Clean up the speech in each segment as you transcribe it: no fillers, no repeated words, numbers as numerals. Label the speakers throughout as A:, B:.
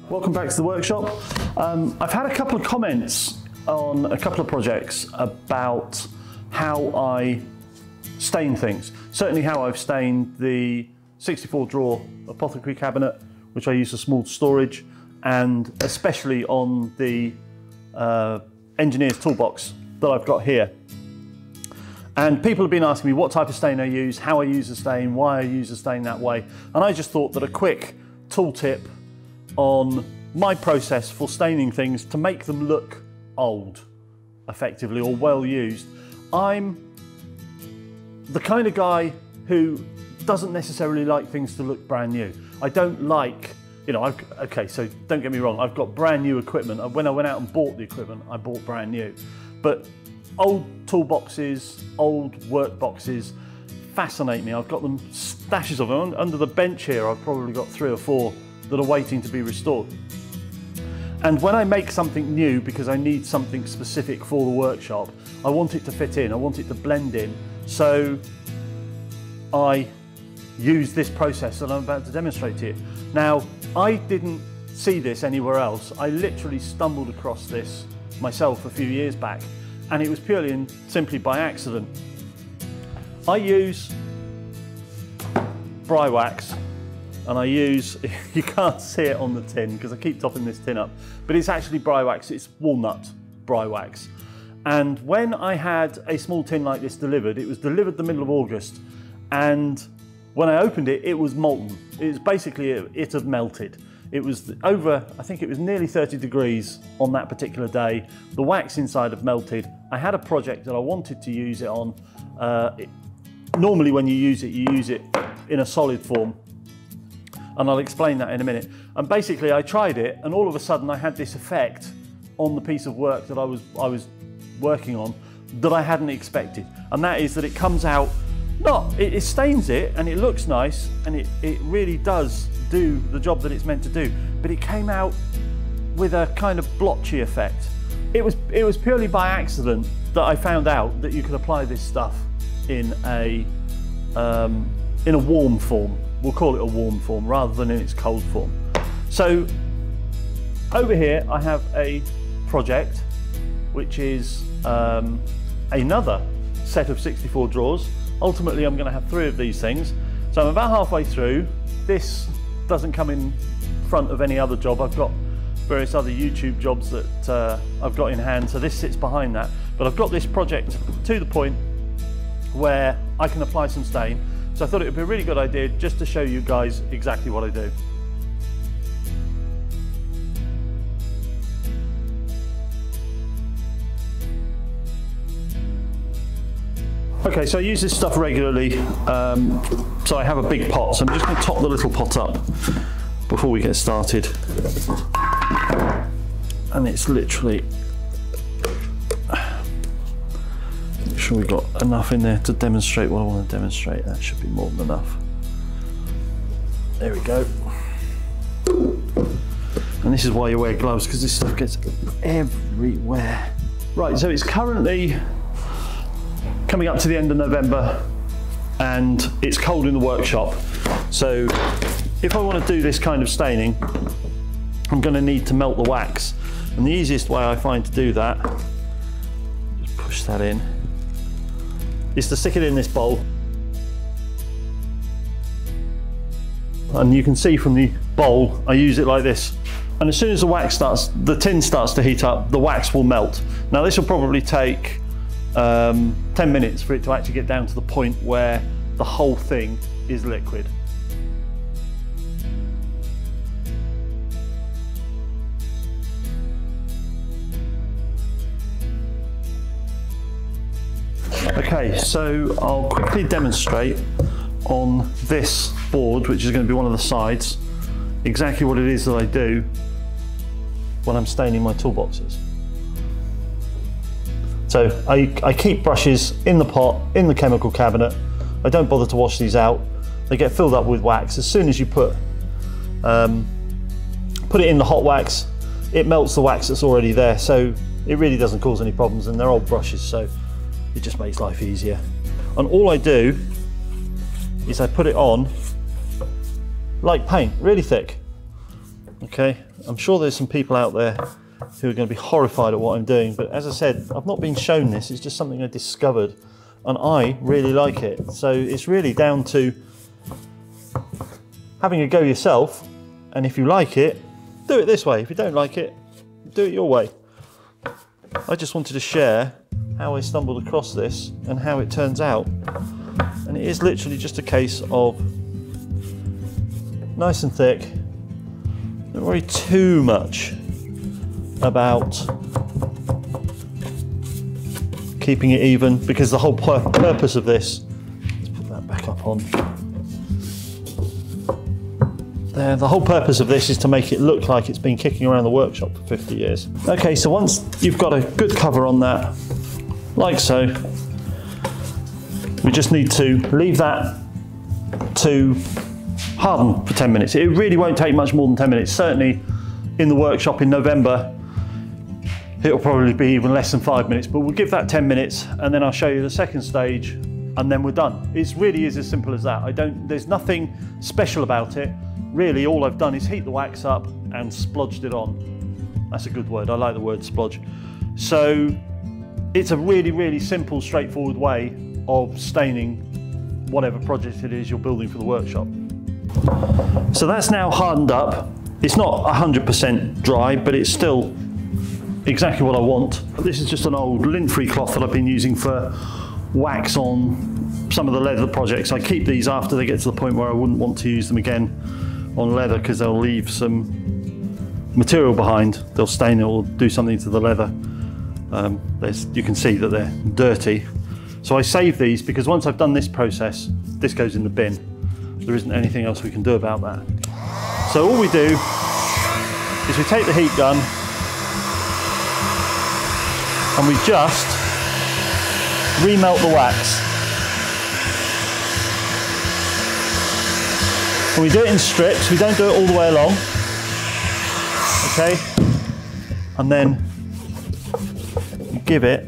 A: Welcome back to the workshop. I've had a couple of comments on a couple of projects about how I stain things. Certainly how I've stained the 64 drawer apothecary cabinet, which I use for small storage, and especially on the engineer's toolbox that I've got here. And people have been asking me what type of stain I use, how I use the stain, why I use the stain that way. And I just thought that a quick tool tip on my process for staining things to make them look old, effectively, or well used. I'm the kind of guy who doesn't necessarily like things to look brand new. I don't like, you know, okay, so don't get me wrong, I've got brand new equipment. When I went out and bought the equipment, I bought brand new. But old toolboxes, old work boxes fascinate me. I've got them, stashes of them. Under the bench here, I've probably got 3 or 4 that are waiting to be restored. And when I make something new, because I need something specific for the workshop, I want it to fit in, I want it to blend in. So I use this process that I'm about to demonstrate to you. Now, I didn't see this anywhere else. I literally stumbled across this myself a few years back, and it was purely and simply by accident. I use bry wax, and I use, you can't see it on the tin because I keep topping this tin up, but it's actually bry wax, it's walnut bry wax. And when I had a small tin like this delivered, it was delivered the middle of August, and when I opened it, it was molten. It was basically, it had melted. It was over, I think it was nearly 30 degrees on that particular day. The wax inside had melted. I had a project that I wanted to use it on. Normally when you use it in a solid form, and I'll explain that in a minute. And basically I tried it, and all of a sudden I had this effect on the piece of work that I was working on that I hadn't expected. And that is that it comes out, it stains it and it looks nice, and it really does do the job that it's meant to do, but it came out with a kind of blotchy effect. It was purely by accident that I found out that you could apply this stuff in a warm form. We'll call it a warm form rather than in its cold form. So over here I have a project which is another set of 64 drawers. Ultimately I'm going to have 3 of these things. So I'm about halfway through. This doesn't come in front of any other job. I've got various other YouTube jobs that I've got in hand, so this sits behind that. But I've got this project to the point where I can apply some stain. So I thought it would be a really good idea just to show you guys exactly what I do. Okay, so I use this stuff regularly, so I have a big pot, so I'm just going to top the little pot up before we get started. And it's literally, make sure we've got enough in there to demonstrate what I want to demonstrate. That should be more than enough. There we go. And this is why you wear gloves, because this stuff gets everywhere. Right, so it's currently coming up to the end of November and it's cold in the workshop. So if I want to do this kind of staining, I'm going to need to melt the wax. And the easiest way I find to do that, just push that in, is to stick it in this bowl. And you can see from the bowl, I use it like this. And as soon as the tin starts to heat up, the wax will melt. Now this will probably take 10 minutes for it to actually get down to the point where the whole thing is liquid. Okay, so I'll quickly demonstrate on this board, which is going to be one of the sides, exactly what it is that I do when I'm staining my toolboxes. So I keep brushes in the pot, in the chemical cabinet. I don't bother to wash these out. They get filled up with wax. As soon as you put it in the hot wax, it melts the wax that's already there. So it really doesn't cause any problems, and they're old brushes, so it just makes life easier. And all I do is I put it on like paint, really thick. Okay, I'm sure there's some people out there who are going to be horrified at what I'm doing, but as I said, I've not been shown this, it's just something I discovered and I really like it. So it's really down to having a go yourself, and if you like it, do it this way. If you don't like it, do it your way. I just wanted to share how I stumbled across this and how it turns out. And it is literally just a case of nice and thick. Don't worry too much about keeping it even, because the whole purpose of this, let's put that back up on there, the whole purpose of this is to make it look like it's been kicking around the workshop for 50 years. Okay, so once you've got a good cover on that, like so, we just need to leave that to harden for 10 minutes. It really won't take much more than 10 minutes. Certainly in the workshop in November, it'll probably be even less than 5 minutes, but we'll give that 10 minutes and then I'll show you the second stage and then we're done. It really is as simple as that. There's nothing special about it. Really, all I've done is heat the wax up and splodged it on. That's a good word, I like the word splodge. So it's a really, really simple, straightforward way of staining whatever project it is you're building for the workshop. So that's now hardened up. It's not 100% dry, but it's still exactly what I want. This is just an old lint-free cloth that I've been using for wax on some of the leather projects. I keep these after they get to the point where I wouldn't want to use them again on leather, because they'll leave some material behind. They'll stain it or do something to the leather. You can see that they're dirty. So I save these because once I've done this process, this goes in the bin. There isn't anything else we can do about that. So all we do is we take the heat gun and we just remelt the wax. And we do it in strips, we don't do it all the way along. Okay? And then you give it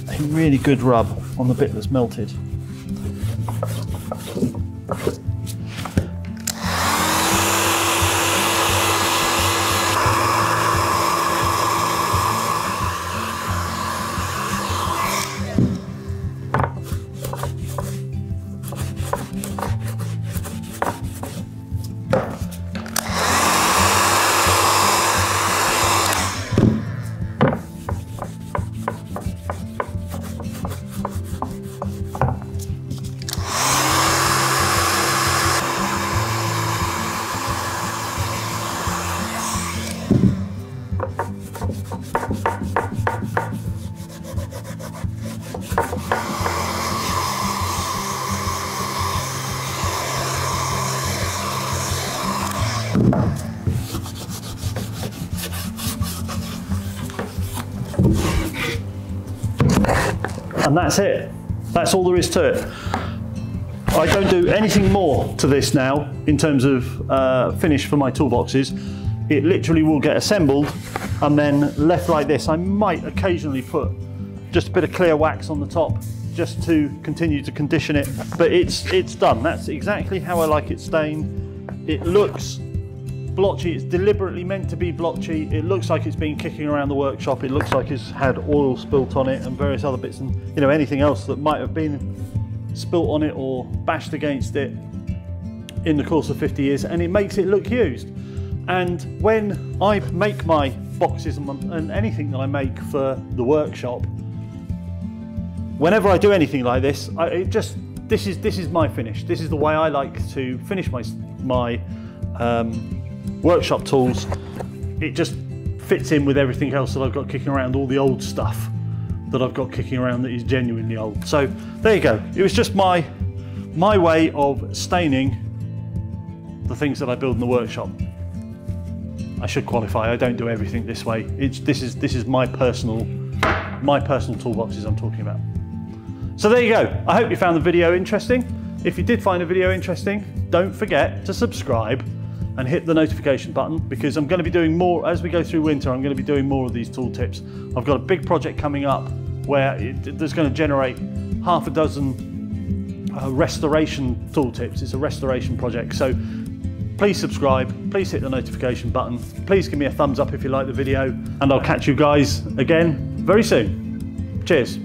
A: a really good rub on the bit that's melted. And that's it. That's all there is to it. I don't do anything more to this now in terms of finish for my toolboxes. It literally will get assembled and then left like this. I might occasionally put just a bit of clear wax on the top just to continue to condition it, but it's done. That's exactly how I like it stained. It looks blotchy. It's deliberately meant to be blotchy. It looks like it's been kicking around the workshop. It looks like it's had oil spilt on it and various other bits, and anything else that might have been spilt on it or bashed against it in the course of 50 years, and it makes it look used. And when I make my boxes and anything that I make for the workshop, whenever I do anything like this, this is my finish. This is the way I like to finish my workshop tools. It just fits in with everything else that I've got kicking around, all the old stuff that I've got kicking around that is genuinely old. So there you go. It was just my way of staining the things that I build in the workshop. I should qualify, I don't do everything this way. This is my personal toolboxes I'm talking about. So there you go. I hope you found the video interesting. If you did find the video interesting, don't forget to subscribe and hit the notification button, because I'm going to be doing more as we go through winter. I'm going to be doing more of these tool tips. I've got a big project coming up where there's going to generate half a dozen restoration tool tips. It's a restoration project, so please subscribe, please hit the notification button, please give me a thumbs up if you like the video, and I'll catch you guys again very soon. Cheers.